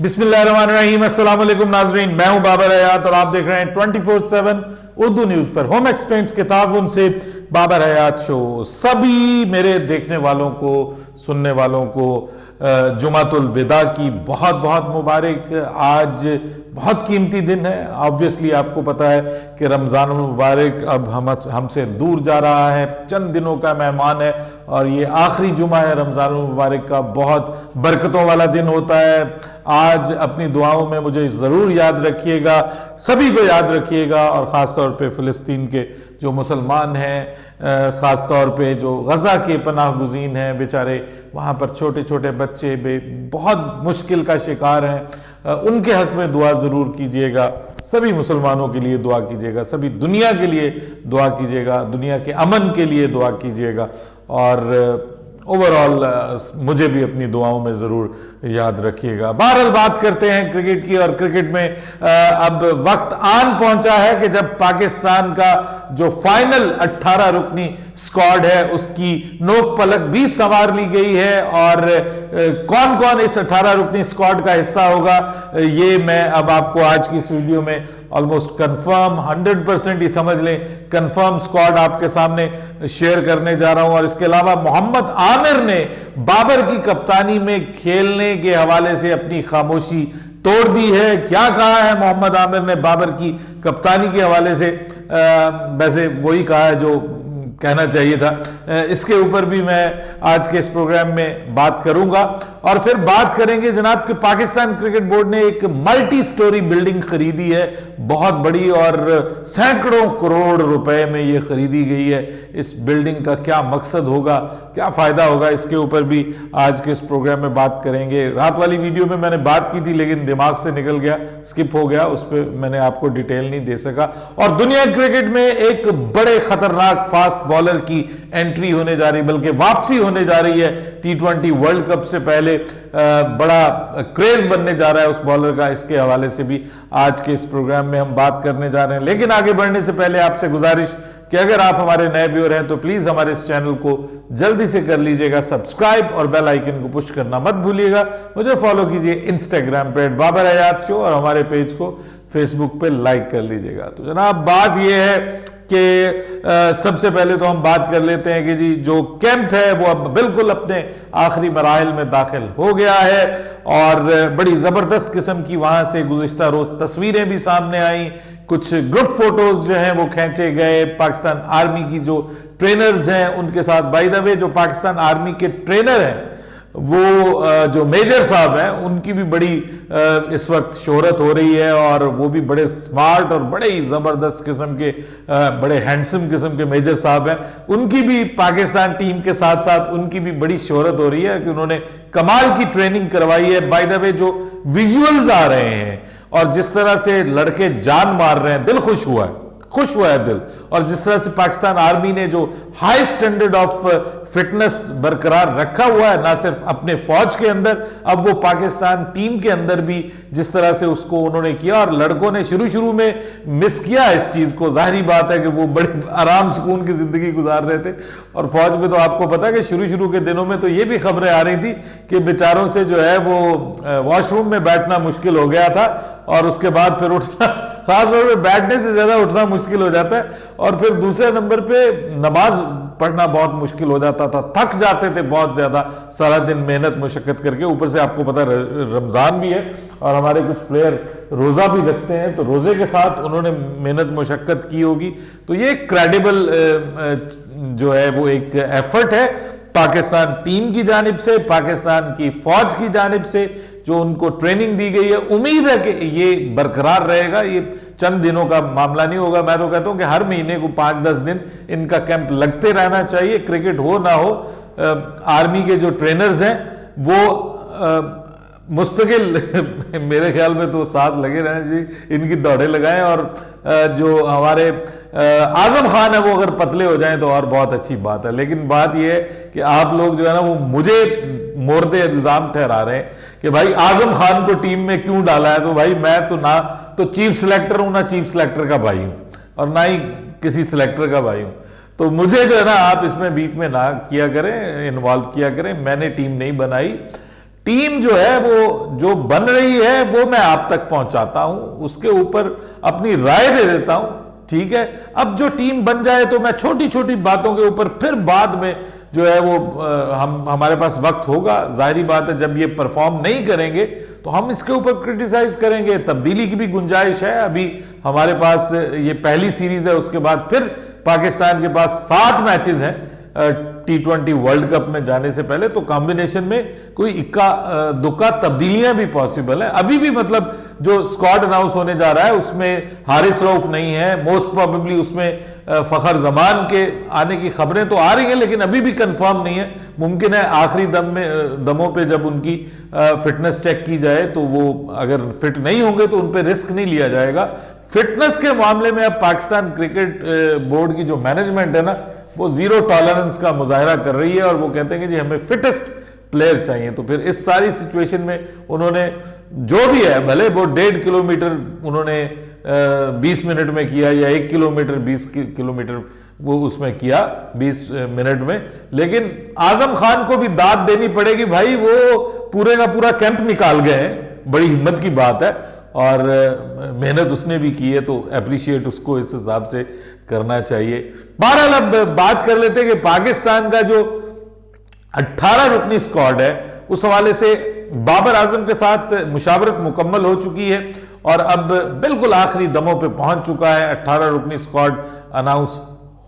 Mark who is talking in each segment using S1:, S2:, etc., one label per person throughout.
S1: बिस्मिल्लाहिर्रहमानिर्रहीम, अस्सलाम वालेकुम नाज़रीन, मैं हूं बाबर हयात और आप देख रहे हैं 24/7 उर्दू न्यूज़ पर होम एक्सपेंट्स के ताउन से बाबर हयात शो। सभी मेरे देखने वालों को, सुनने वालों को जुमातुल विदा की बहुत बहुत मुबारक। आज बहुत कीमती दिन है। ऑब्वियसली आपको पता है कि रमज़ान मुबारक अब हमसे दूर जा रहा है, चंद दिनों का मेहमान है और ये आखिरी जुमा है रमज़ान मुबारक का। बहुत बरकतों वाला दिन होता है। आज अपनी दुआओं में मुझे ज़रूर याद रखिएगा, सभी को याद रखिएगा और ख़ास तौर पे फ़िलिस्तीन के जो मुसलमान हैं, ख़ास तौर पे जो गज़ा के पनाह गुज़ीन हैं, बेचारे वहाँ पर छोटे छोटे बच्चे बहुत मुश्किल का शिकार हैं, उनके हक़ में दुआ ज़रूर कीजिएगा। सभी मुसलमानों के लिए दुआ कीजिएगा, सभी दुनिया के लिए दुआ कीजिएगा, दुनिया के अमन के लिए दुआ कीजिएगा और ओवरऑल मुझे भी अपनी दुआओं में ज़रूर याद रखिएगा। बहरहाल बात करते हैं क्रिकेट की, और क्रिकेट में अब वक्त आन पहुंचा है कि जब पाकिस्तान का जो फाइनल 18 रुकनी स्क्वाड है उसकी नोक पलक भी संवार ली गई है और कौन कौन इस 18 रुकनी स्क्वाड का हिस्सा होगा ये मैं अब आपको आज की इस वीडियो में ऑलमोस्ट कंफर्म 100% ही समझ लें, कंफर्म स्क्वाड आपके सामने शेयर करने जा रहा हूं। और इसके अलावा मोहम्मद आमिर ने बाबर की कप्तानी में खेलने के हवाले से अपनी खामोशी तोड़ दी है। क्या कहा है मोहम्मद आमिर ने बाबर की कप्तानी के हवाले से? वैसे वही कहा है जो कहना चाहिए था। इसके ऊपर भी मैं आज के इस प्रोग्राम में बात करूंगा और फिर बात करेंगे जनाब कि पाकिस्तान क्रिकेट बोर्ड ने एक मल्टी स्टोरी बिल्डिंग खरीदी है, बहुत बड़ी, और सैकड़ों करोड़ रुपए में ये खरीदी गई है। इस बिल्डिंग का क्या मकसद होगा, क्या फायदा होगा, इसके ऊपर भी आज के इस प्रोग्राम में बात करेंगे। रात वाली वीडियो में मैंने बात की थी लेकिन दिमाग से निकल गया, स्किप हो गया, उस पर मैंने आपको डिटेल नहीं दे सका। और दुनिया क्रिकेट में एक बड़े खतरनाक फास्ट बॉलर की एंट्री होने जा रही, बल्कि वापसी होने जा रही है T20 वर्ल्ड कप से पहले। बड़ा क्रेज बनने जा रहा है उस बॉलर का। इसके हवाले से भी आज के इस प्रोग्राम में हम बात करने जा रहे हैं। लेकिन आगे बढ़ने से पहले आपसे गुजारिश कि अगर आप हमारे नए व्यूअर हैं तो प्लीज हमारे इस चैनल को जल्दी से कर लीजिएगा सब्सक्राइब और बेल आइकन को पुश करना मत भूलिएगा। मुझे फॉलो कीजिए इंस्टाग्राम पे बाबर हयात शो और हमारे पेज को फेसबुक पे लाइक कर लीजिएगा। तो जनाब बात यह है कि सबसे पहले तो हम बात कर लेते हैं कि जी जो कैंप है वो अब बिल्कुल अपने आखिरी मराहिल में दाखिल हो गया है और बड़ी ज़बरदस्त किस्म की वहाँ से गुज़िश्ता रोज़ तस्वीरें भी सामने आई। कुछ ग्रुप फोटोज जो हैं वो खींचे गए पाकिस्तान आर्मी की जो ट्रेनर्स हैं उनके साथ। बाय द वे जो पाकिस्तान आर्मी के ट्रेनर हैं वो जो मेजर साहब हैं उनकी भी बड़ी इस वक्त शोहरत हो रही है और वो भी बड़े स्मार्ट और बड़े ही ज़बरदस्त किस्म के बड़े हैंडसम किस्म के मेजर साहब हैं। उनकी भी पाकिस्तान टीम के साथ साथ उनकी भी बड़ी शोहरत हो रही है कि उन्होंने कमाल की ट्रेनिंग करवाई है। बाय द वे जो विजुअल्स आ रहे हैं और जिस तरह से लड़के जान मार रहे हैं, दिल खुश हुआ है दिल। और जिस तरह से पाकिस्तान आर्मी ने जो हाई स्टैंडर्ड ऑफ फिटनेस बरकरार रखा हुआ है, ना सिर्फ अपने फौज के अंदर, अब वो पाकिस्तान टीम के अंदर भी जिस तरह से उसको उन्होंने किया। और लड़कों ने शुरू में मिस किया इस चीज को, जाहिर बात है कि वो बड़े आराम सुकून की जिंदगी गुजार रहे थे। और फौज में तो आपको पता है कि शुरू के दिनों में तो ये भी खबरें आ रही थी कि बेचारों से जो है वो वॉशरूम में बैठना मुश्किल हो गया था और उसके बाद फिर उठना, खासतौर पे बैठने से ज्यादा उठना मुश्किल हो जाता है। और फिर दूसरे नंबर पे नमाज पढ़ना बहुत मुश्किल हो जाता था, थक जाते थे बहुत ज्यादा सारा दिन मेहनत मुशक्कत करके। ऊपर से आपको पता है रमजान भी है और हमारे कुछ प्लेयर रोजा भी रखते हैं, तो रोजे के साथ उन्होंने मेहनत मुशक्कत की होगी। तो ये क्रेडिबल जो है वो एक एफर्ट है पाकिस्तान टीम की जानिब से, पाकिस्तान की फौज की जानिब से जो उनको ट्रेनिंग दी गई है। उम्मीद है कि ये बरकरार रहेगा, ये चंद दिनों का मामला नहीं होगा। मैं तो कहता हूं कि हर महीने को 5-10 दिन इनका कैंप लगते रहना चाहिए, क्रिकेट हो ना हो। आर्मी के जो ट्रेनर्स हैं वो मुस्तकिल मेरे ख्याल में तो साथ लगे रहने चाहिए, इनकी दौड़े लगाएं। और जो हमारे आजम खान है वो अगर पतले हो जाएं तो और बहुत अच्छी बात है। लेकिन बात यह है कि आप लोग जो है ना वो मुझे मोर्दे इल्जाम ठहरा रहे हैं कि भाई आजम खान को टीम में क्यों डाला है। तो भाई मैं तो ना तो चीफ सिलेक्टर हूं, ना चीफ सिलेक्टर का भाई हूं और ना ही किसी सिलेक्टर का भाई हूं। तो मुझे जो है ना आप इसमें बीच में ना किया करें, इन्वॉल्व किया करें। मैंने टीम नहीं बनाई, टीम जो है वो जो बन रही है वो मैं आप तक पहुंचाता हूं, उसके ऊपर अपनी राय दे देता हूं, ठीक है। अब जो टीम बन जाए तो मैं छोटी छोटी बातों के ऊपर फिर बाद में जो है वो हमारे पास वक्त होगा, जाहिर बात है जब ये परफॉर्म नहीं करेंगे तो हम इसके ऊपर क्रिटिसाइज करेंगे। तब्दीली की भी गुंजाइश है, अभी हमारे पास ये पहली सीरीज है, उसके बाद फिर पाकिस्तान के पास 7 मैचेस हैं T20 वर्ल्ड कप में जाने से पहले, तो कॉम्बिनेशन में कोई इक्का दुक्का तब्दीलियां भी पॉसिबल है। अभी भी मतलब जो स्क्वाड अनाउंस होने जा रहा है उसमें हारिस रऊफ नहीं है, मोस्ट प्रोबेबली उसमें फखर जमान के आने की खबरें तो आ रही हैं लेकिन अभी भी कंफर्म नहीं है। मुमकिन है आखिरी दमों पे जब उनकी फिटनेस चेक की जाए तो वो अगर फिट नहीं होंगे तो उन पे रिस्क नहीं लिया जाएगा। फिटनेस के मामले में अब पाकिस्तान क्रिकेट बोर्ड की जो मैनेजमेंट है ना वो जीरो टॉलरेंस का मुजाहरा कर रही है और वो कहते हैं कि जी हमें फिटेस्ट प्लेयर चाहिए। तो फिर इस सारी सिचुएशन में उन्होंने जो भी है, भले वो 1.5 किलोमीटर उन्होंने 20 मिनट में किया या 1 किलोमीटर 20 किलोमीटर वो उसमें किया 20 मिनट में, लेकिन आजम खान को भी दाद देनी पड़ेगी भाई, वो पूरे का पूरा कैंप निकाल गए हैं, बड़ी हिम्मत की बात है और मेहनत उसने भी की है, तो अप्रिशिएट उसको इस हिसाब से करना चाहिए। बहरहाल अब बात कर लेते हैं कि पाकिस्तान का जो 18 रुकनी स्क्वाड है उस हवाले से बाबर आजम के साथ मुशावरत मुकम्मल हो चुकी है और अब बिल्कुल आखिरी दमों पे पहुंच चुका है। 18 रुकनी स्क्वाड अनाउंस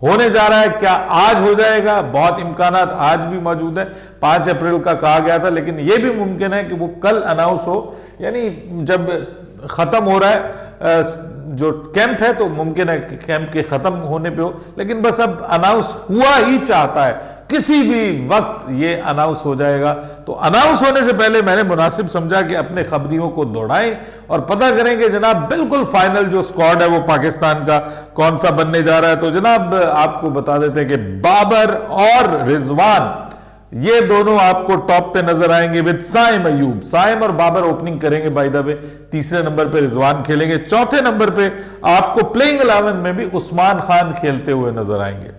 S1: होने जा रहा है। क्या आज हो जाएगा? बहुत इम्कानात आज भी मौजूद है। 5 अप्रैल का कहा गया था लेकिन यह भी मुमकिन है कि वो कल अनाउंस हो, यानी जब खत्म हो रहा है जो कैंप है तो मुमकिन है कि कैंप के खत्म होने पे हो, लेकिन बस अब अनाउंस हुआ ही चाहता है, किसी भी वक्त ये अनाउंस हो जाएगा। तो अनाउंस होने से पहले मैंने मुनासिब समझा कि अपने खबरियों को दौड़ाएं और पता करें कि जनाब बिल्कुल फाइनल जो स्क्वाड है वो पाकिस्तान का कौन सा बनने जा रहा है। तो जनाब आपको बता देते हैं कि बाबर और रिजवान ये दोनों आपको टॉप पे नजर आएंगे विद साइम अयूब। साइम और बाबर ओपनिंग करेंगे बाय द वे, तीसरे नंबर पे रिजवान खेलेंगे, चौथे नंबर पे आपको प्लेइंग 11 में भी उस्मान खान खेलते हुए नजर आएंगे।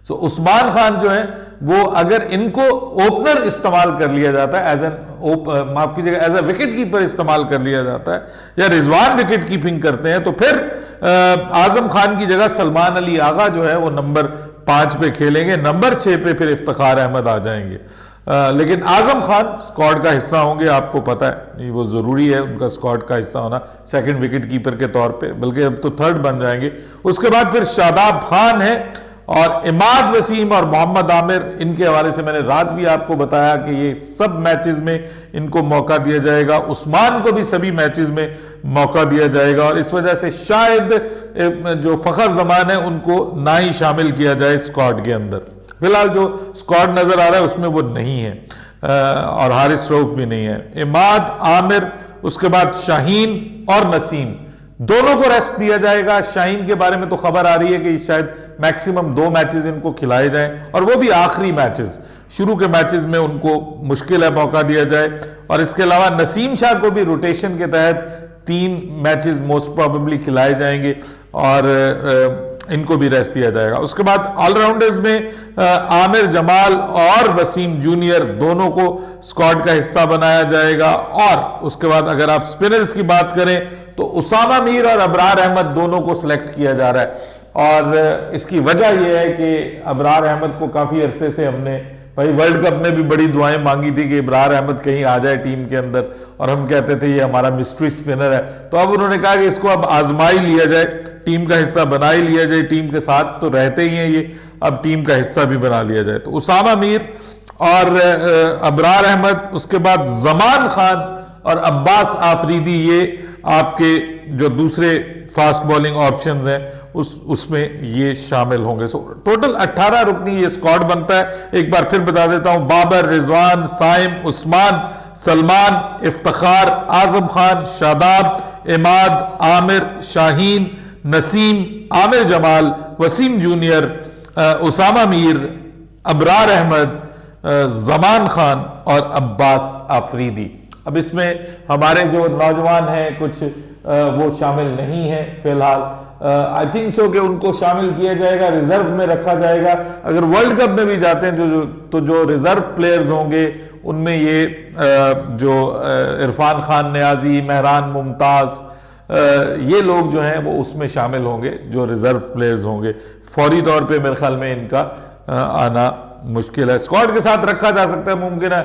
S1: सो उस्मान खान जो है वो अगर इनको ओपनर इस्तेमाल कर लिया जाता है एज एन माफ कीजिएगा एज ए विकेट कीपर इस्तेमाल कर लिया जाता है या रिजवान विकेट कीपिंग करते हैं तो फिर आजम खान की जगह सलमान अली आगा जो है वो नंबर 5 पे खेलेंगे, नंबर 6 पे फिर इफ्तिखार अहमद आ जाएंगे। लेकिन आजम खान स्क्वाड का हिस्सा होंगे, आपको पता है वो जरूरी है उनका स्क्वाड का हिस्सा होना सेकंड विकेट कीपर के तौर पे, बल्कि अब तो थर्ड बन जाएंगे। उसके बाद फिर शादाब खान है और इमाद वसीम और मोहम्मद आमिर, इनके हवाले से मैंने रात भी आपको बताया कि ये सब मैचेस में इनको मौका दिया जाएगा। उस्मान को भी सभी मैचेस में मौका दिया जाएगा और इस वजह से शायद जो फखर जमान है उनको ना ही शामिल किया जाए स्क्वाड के अंदर। फिलहाल जो स्क्वाड नजर आ रहा है उसमें वो नहीं है और हारिस रऊफ भी नहीं है। इमाद, आमिर, उसके बाद शाहीन और नसीम, दोनों को रेस्ट दिया जाएगा। शाहीन के बारे में तो खबर आ रही है कि शायद मैक्सिमम 2 मैचेस इनको खिलाए जाएं और वो भी आखिरी मैचेस, शुरू के मैचेस में उनको मुश्किल है मौका दिया जाए। और इसके अलावा नसीम शाह को भी रोटेशन के तहत 3 मैचेस मोस्ट प्रोबेबली खिलाए जाएंगे और इनको भी रेस्ट दिया जाएगा। उसके बाद ऑलराउंडर्स में आमिर जमाल और वसीम जूनियर दोनों को स्क्वाड का हिस्सा बनाया जाएगा। और उसके बाद अगर आप स्पिनर्स की बात करें तो उसामा मीर और अबरार अहमद दोनों को सिलेक्ट किया जा रहा है और इसकी वजह यह है कि अबरार अहमद को काफी अरसे से हमने भाई वर्ल्ड कप में भी बड़ी दुआएं मांगी थी कि अबरार अहमद कहीं आ जाए टीम के अंदर और हम कहते थे ये हमारा मिस्ट्री स्पिनर है। तो अब उन्होंने कहा कि इसको अब आजमा ही लिया जाए, टीम का हिस्सा बना ही लिया जाए, टीम के साथ तो रहते ही हैं ये, अब टीम का हिस्सा भी बना लिया जाए। तो उसामा मीर और अबरार अहमद, उसके बाद जमान खान और अब्बास आफरीदी, ये आपके जो दूसरे फास्ट बॉलिंग ऑप्शंस हैं उसमें ये शामिल होंगे। सो टोटल 18 रुकनी ये स्क्वाड बनता है। एक बार फिर बता देता हूं, बाबर, रिजवान, साइम, उस्मान, सलमान, इफ्तिखार, आजम खान, शादाब, इमाद, आमिर, शाहीन, नसीम, आमिर जमाल, वसीम जूनियर, उसामा मीर, अबरार अहमद, जमान खान और अब्बास आफरीदी। अब इसमें हमारे जो नौजवान हैं कुछ वो शामिल नहीं है फिलहाल। आई थिंक सो कि उनको शामिल किया जाएगा, रिजर्व में रखा जाएगा। अगर वर्ल्ड कप में भी जाते हैं तो जो रिजर्व प्लेयर्स होंगे उनमें ये जो इरफान खान नियाजी, मेहरान मुमताज, ये लोग जो हैं वो उसमें शामिल होंगे जो रिजर्व प्लेयर्स होंगे। फौरी तौर पे मेरे ख्याल में इनका आना मुश्किल है। स्क्वाड के साथ रखा जा सकता है, मुमकिन है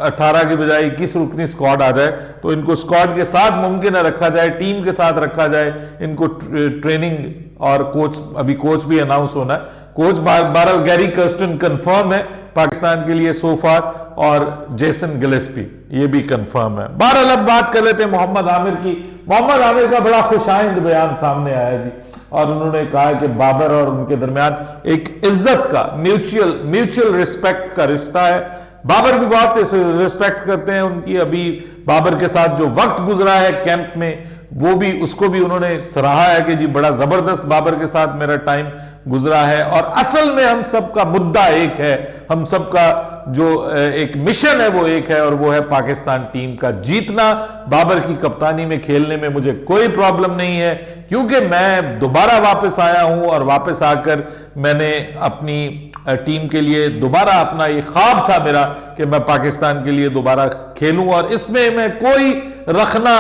S1: 18 की बजाय 21 रुकनी स्क्वाड आ जाए तो इनको स्क्वाड के साथ मुमकिन है रखा जाए, टीम के साथ रखा जाए। इनको ट्रेनिंग और कोच, अभी कोच भी अनाउंस होना है। कोच बारल गैरी कर्स्टन कंफर्म है पाकिस्तान के लिए सो फार, और जेसन गिलेस्पी ये भी कंफर्म है। बहरहाल अब बात कर लेते हैं मोहम्मद आमिर की। मोहम्मद आमिर का बड़ा खुशाइंद बयान सामने आया जी, और उन्होंने कहा कि बाबर और उनके दरमियान एक इज्जत का, म्यूचुअल रिस्पेक्ट का रिश्ता है। बाबर भी बहुत रिस्पेक्ट करते हैं उनकी। अभी बाबर के साथ जो वक्त गुजरा है कैंप में, वो भी, उसको भी उन्होंने सराहा है कि जी बड़ा जबरदस्त बाबर के साथ मेरा टाइम गुजरा है। और असल में हम सबका मुद्दा एक है, हम सबका जो एक मिशन है वो एक है, और वो है पाकिस्तान टीम का जीतना। बाबर की कप्तानी में खेलने में मुझे कोई प्रॉब्लम नहीं है, क्योंकि मैं दोबारा वापस आया हूं और वापस आकर मैंने अपनी टीम के लिए दोबारा, अपना ये ख्वाब था मेरा कि मैं पाकिस्तान के लिए दोबारा खेलूं, और इसमें मैं कोई रखना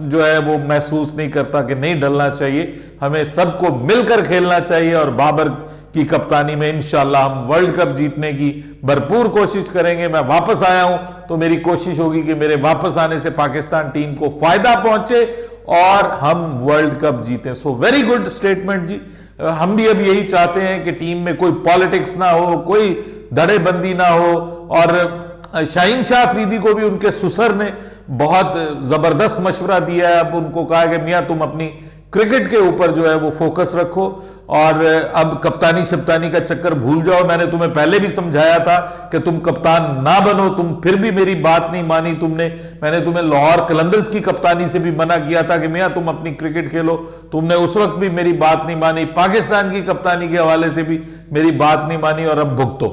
S1: जो है वो महसूस नहीं करता कि नहीं डलना चाहिए। हमें सबको मिलकर खेलना चाहिए, और बाबर की कप्तानी में इंशाल्लाह हम वर्ल्ड कप जीतने की भरपूर कोशिश करेंगे। मैं वापस आया हूं तो मेरी कोशिश होगी कि मेरे वापस आने से पाकिस्तान टीम को फायदा पहुंचे और हम वर्ल्ड कप जीतें। सो वेरी गुड स्टेटमेंट जी। हम भी अब यही चाहते हैं कि टीम में कोई पॉलिटिक्स ना हो, कोई धड़ेबंदी ना हो। और शाहीन शाह अफरीदी को भी उनके सुसर ने बहुत जबरदस्त मशवरा दिया है। अब उनको कहा कि मियां तुम अपनी क्रिकेट के ऊपर जो है वो फोकस रखो, और अब कप्तानी शप्तानी का चक्कर भूल जाओ। मैंने तुम्हें पहले भी समझाया था कि तुम कप्तान ना बनो, तुम फिर भी मेरी बात नहीं मानी तुमने। मैंने तुम्हें लाहौर कलंदर्स की कप्तानी से भी मना किया था कि मियां तुम अपनी क्रिकेट खेलो, तुमने उस वक्त भी मेरी बात नहीं मानी। पाकिस्तान की कप्तानी के हवाले से भी मेरी बात नहीं मानी, और अब भुगतो।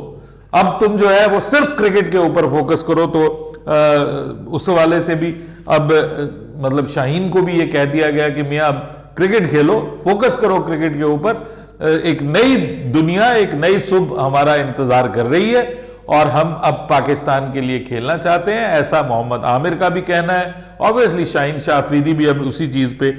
S1: अब तुम जो है वो सिर्फ क्रिकेट के ऊपर फोकस करो। तो उस हवाले से भी अब मतलब शाहीन को भी ये कह दिया गया कि मियां अब क्रिकेट खेलो, फोकस करो क्रिकेट के ऊपर। एक नई दुनिया, एक नई सुबह हमारा इंतजार कर रही है, और हम अब पाकिस्तान के लिए खेलना चाहते हैं, ऐसा मोहम्मद आमिर का भी कहना है। ऑब्वियसली शाहीन शाह अफरीदी भी अब उसी चीज पे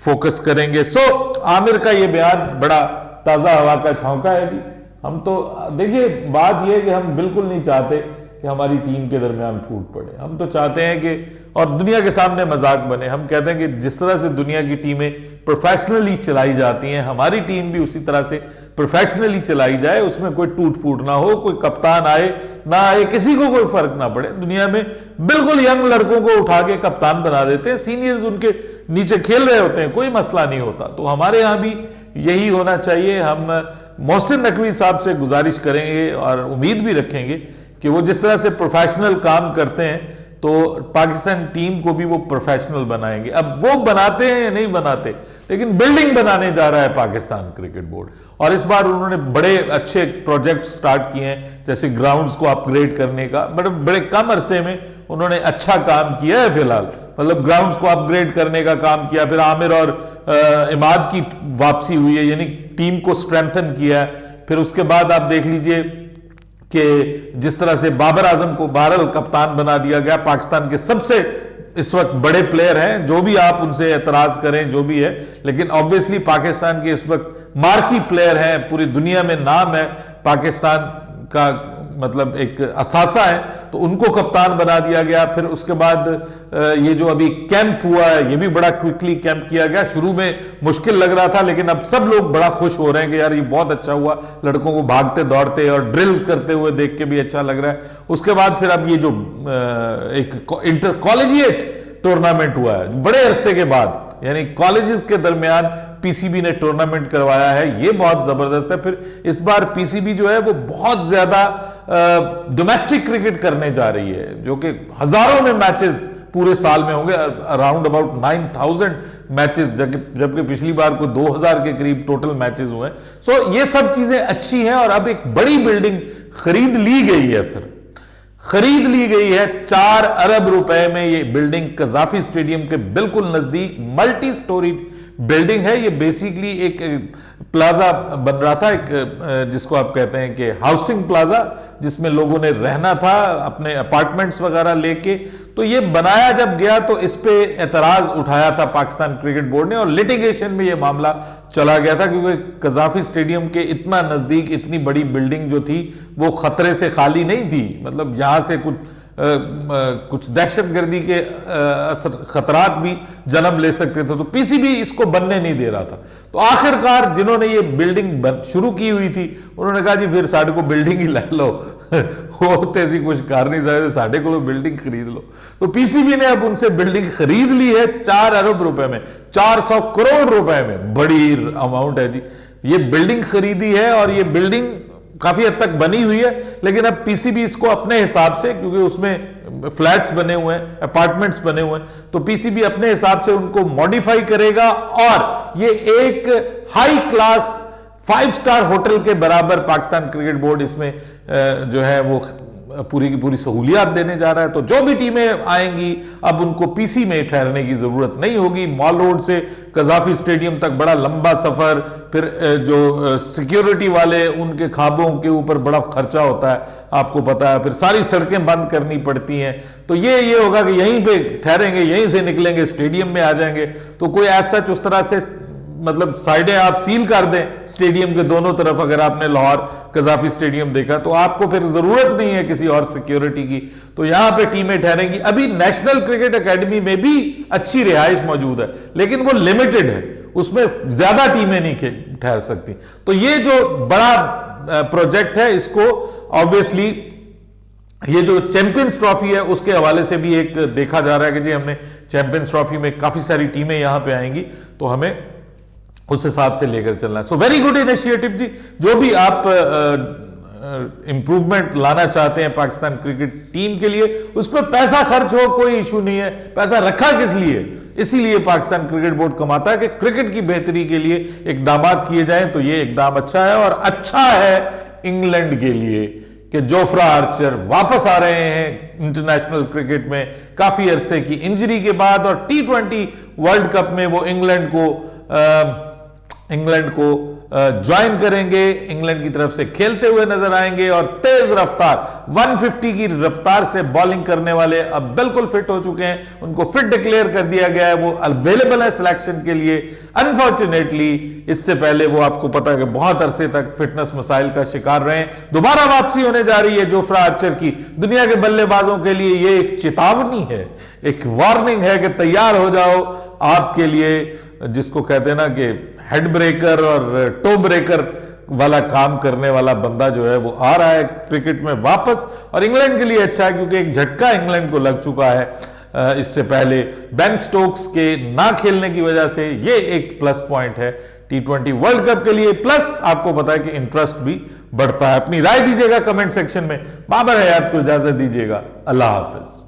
S1: फोकस करेंगे। सो आमिर का ये बयान बड़ा ताजा हवा का झोंका है जी। हम तो देखिए, बात यह है कि हम बिल्कुल नहीं चाहते कि हमारी टीम के दरमियान फूट पड़े। हम तो चाहते हैं कि, और दुनिया के सामने मजाक बने। हम कहते हैं कि जिस तरह से दुनिया की टीमें प्रोफेशनली चलाई जाती हैं, हमारी टीम भी उसी तरह से प्रोफेशनली चलाई जाए। उसमें कोई टूट फूट ना हो, कोई कप्तान आए ना आए, किसी को कोई फर्क ना पड़े। दुनिया में बिल्कुल यंग लड़कों को उठा के कप्तान बना देते हैं, सीनियर्स उनके नीचे खेल रहे होते हैं, कोई मसला नहीं होता। तो हमारे यहां भी यही होना चाहिए। हम मोहसिन नकवी साहब से गुजारिश करेंगे और उम्मीद भी रखेंगे कि वो जिस तरह से प्रोफेशनल काम करते हैं, तो पाकिस्तान टीम को भी वो प्रोफेशनल बनाएंगे। अब वो बनाते हैं या नहीं बनाते, लेकिन बिल्डिंग बनाने जा रहा है पाकिस्तान क्रिकेट बोर्ड। और इस बार उन्होंने बड़े अच्छे प्रोजेक्ट स्टार्ट किए हैं, जैसे ग्राउंड्स को अपग्रेड करने का। बड़े कम अरसे में उन्होंने अच्छा काम किया है। फिलहाल मतलब ग्राउंड्स को अपग्रेड करने का काम किया, फिर आमिर और इमाद की वापसी हुई है, यानी टीम को स्ट्रेंथन किया है। फिर उसके बाद आप देख लीजिए कि जिस तरह से बाबर आजम को बहरहाल कप्तान बना दिया गया, पाकिस्तान के सबसे इस वक्त बड़े प्लेयर हैं, जो भी आप उनसे एतराज करें जो भी है, लेकिन ऑब्वियसली पाकिस्तान के इस वक्त मार्की प्लेयर हैं, पूरी दुनिया में नाम है पाकिस्तान का, मतलब एक असासा है, तो उनको कप्तान बना दिया गया। फिर उसके बाद ये जो अभी कैंप हुआ है, ये भी बड़ा क्विकली कैंप किया गया। शुरू में मुश्किल लग रहा था, लेकिन अब सब लोग बड़ा खुश हो रहे हैं कि यार ये बहुत अच्छा हुआ, लड़कों को भागते दौड़ते और ड्रिल्स करते हुए देख के भी अच्छा लग रहा है। उसके बाद फिर अब ये जो एक इंटर कॉलेजिएट टूर्नामेंट हुआ है बड़े अरसे के बाद, यानी कॉलेजेस के दरमियान पीसीबी ने टूर्नामेंट करवाया है, ये बहुत जबरदस्त है। फिर इस बार पीसीबी जो है वो बहुत ज्यादा डोमेस्टिक क्रिकेट करने जा रही है, जो कि हजारों में मैचेस पूरे साल में होंगे, अराउंड अबाउट 9000 मैचेस, जबकि पिछली बार को 2000 के करीब टोटल मैचेस हुए। सो ये सब चीजें अच्छी हैं। और अब एक बड़ी बिल्डिंग खरीद ली गई है सर, खरीद ली गई है 4 अरब रुपए में। ये बिल्डिंग कजाफी स्टेडियम के बिल्कुल नजदीक मल्टी स्टोरी बिल्डिंग है, ये बेसिकली एक प्लाजा बन रहा था, एक जिसको आप कहते हैं कि हाउसिंग प्लाजा, जिसमें लोगों ने रहना था अपने अपार्टमेंट्स वगैरह लेके। तो ये बनाया जब गया तो इस पे एतराज उठाया था पाकिस्तान क्रिकेट बोर्ड ने और लिटिगेशन में ये मामला चला गया था, क्योंकि कजाफी स्टेडियम के इतना नजदीक इतनी बड़ी बिल्डिंग जो थी वो खतरे से खाली नहीं थी। मतलब यहां से कुछ दहशतगर्दी के खतरात भी जन्म ले सकते थे, तो पीसीबी इसको बनने नहीं दे रहा था। तो आखिरकार जिन्होंने ये बिल्डिंग शुरू की हुई थी उन्होंने कहा जी फिर साढ़े को बिल्डिंग ही ले लो होते सी कुछ कर नहीं सकते, साढ़े को बिल्डिंग खरीद लो। तो पीसीबी ने अब उनसे बिल्डिंग खरीद ली है 4 अरब रुपए में, 400 करोड़ रुपए में, बड़ी अमाउंट है जी। ये बिल्डिंग खरीदी है और ये बिल्डिंग काफी हद तक बनी हुई है, लेकिन अब पीसीबी इसको अपने हिसाब से, क्योंकि उसमें फ्लैट्स बने हुए हैं, अपार्टमेंट्स बने हुए हैं, तो पीसीबी अपने हिसाब से उनको मॉडिफाई करेगा और ये एक हाई क्लास 5 स्टार होटल के बराबर पाकिस्तान क्रिकेट बोर्ड इसमें जो है वो पूरी की पूरी सहूलियात देने जा रहा है। तो जो भी टीमें आएंगी अब उनको पीसी में ठहरने की जरूरत नहीं होगी। मॉल रोड से कजाफी स्टेडियम तक बड़ा लंबा सफर, फिर जो सिक्योरिटी वाले उनके खाबों के ऊपर बड़ा खर्चा होता है, आपको पता है, फिर सारी सड़कें बंद करनी पड़ती हैं। तो ये होगा कि यहीं पे ठहरेंगे, यहीं से निकलेंगे, स्टेडियम में आ जाएंगे। तो कोई ऐसा उस तरह से मतलब साइडें आप सील कर दें स्टेडियम के दोनों तरफ, अगर आपने लाहौर कजाफी स्टेडियम देखा, तो आपको फिर जरूरत नहीं है किसी और सिक्योरिटी की। तो यहां पे टीमें ठहरेंगी। अभी नेशनल क्रिकेट एकेडमी में भी अच्छी रिहाइश मौजूद है, लेकिन वो लिमिटेड है, उसमें ज्यादा टीमें नहीं ठहर सकती। तो ये जो बड़ा प्रोजेक्ट है, इसको ऑब्वियसली ये जो चैंपियंस ट्रॉफी है उसके हवाले से भी एक देखा जा रहा है कि जी हमने चैंपियंस ट्रॉफी में काफी सारी टीमें यहां पे आएंगी, तो हमें उस हिसाब से लेकर चलना है। सो वेरी गुड इनिशिएटिव जी। जो भी आप इंप्रूवमेंट लाना चाहते हैं पाकिस्तान क्रिकेट टीम के लिए, उस पर पैसा खर्च हो कोई इशू नहीं है। पैसा रखा किस लिए? इसीलिए पाकिस्तान क्रिकेट बोर्ड कमाता है कि क्रिकेट की बेहतरी के लिए इकदाम किए जाएं। तो ये इकदाम अच्छा है, और अच्छा है इंग्लैंड के लिए कि जोफ्रा आर्चर वापस आ रहे हैं इंटरनेशनल क्रिकेट में काफी अरसे की इंजरी के बाद, और T20 वर्ल्ड कप में वो इंग्लैंड को ज्वाइन करेंगे, इंग्लैंड की तरफ से खेलते हुए नजर आएंगे। और तेज रफ्तार 150 की रफ्तार से बॉलिंग करने वाले अब बिल्कुल फिट हो चुके हैं, उनको फिट डिक्लेयर कर दिया गया है, वो अवेलेबल है सिलेक्शन के लिए। अनफॉर्चुनेटली इससे पहले वो आपको पता है कि बहुत अरसे तक फिटनेस मसाइल का शिकार रहे। दोबारा वापसी होने जा रही है जोफ्रा आर्चर की। दुनिया के बल्लेबाजों के लिए ये एक चेतावनी है, एक वार्निंग है कि तैयार हो जाओ, आपके लिए जिसको कहते हैं ना कि हेड ब्रेकर और टो ब्रेकर वाला काम करने वाला बंदा जो है वो आ रहा है क्रिकेट में वापस। और इंग्लैंड के लिए अच्छा है, क्योंकि एक झटका इंग्लैंड को लग चुका है इससे पहले बेन स्टोक्स के ना खेलने की वजह से। ये एक प्लस पॉइंट है T20 वर्ल्ड कप के लिए। प्लस आपको पता है कि इंटरेस्ट भी बढ़ता है। अपनी राय दीजिएगा कमेंट सेक्शन में। बाबर हयात को इजाजत दीजिएगा। अल्लाह हाफिज।